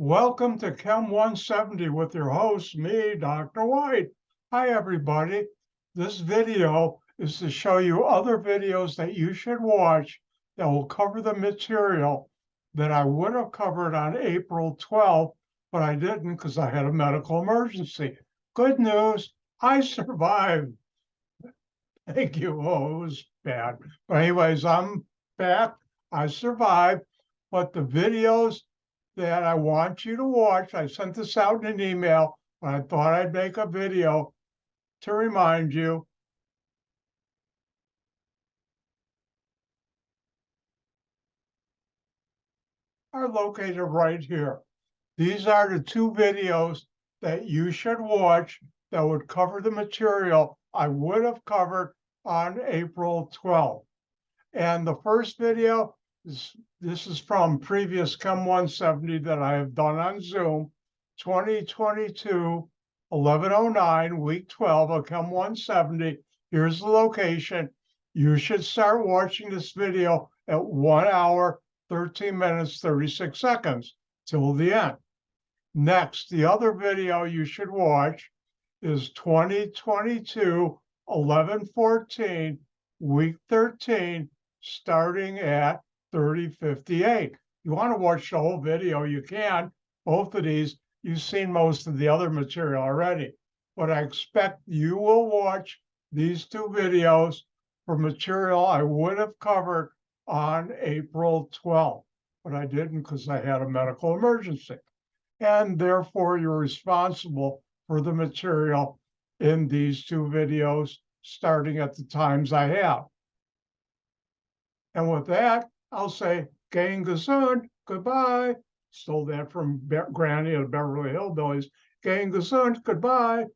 Welcome to Chem 170 with your host, me, Dr. White. Hi, everybody. This video is to show you other videos that you should watch that will cover the material that I would have covered on April 12th, but I didn't because I had a medical emergency. Good news, I survived. Thank you. Oh, it was bad. But anyways, I'm back. I survived. But the videos that I want you to watch, I sent this out in an email, but I thought I'd make a video to remind you. Are located right here. These are the two videos that you should watch that would cover the material I would have covered on April 12th. And the first video this is from previous Chem 170 that I have done on Zoom, 2022, 1109, week 12 of Chem 170. Here's the location. You should start watching this video at 1 hour, 13 minutes, 36 seconds till the end. Next, the other video you should watch is 2022, 1114, week 13, starting at 30:58. You want to watch the whole video, you can. Both of these, you've seen most of the other material already. But I expect you will watch these two videos for material I would have covered on April 12th, but I didn't because I had a medical emergency. And therefore, you're responsible for the material in these two videos, starting at the times I have. And with that, I'll say, Gang gesund, goodbye. Stole that from Granny of Beverly Hillbillies. Gang gesund, goodbye.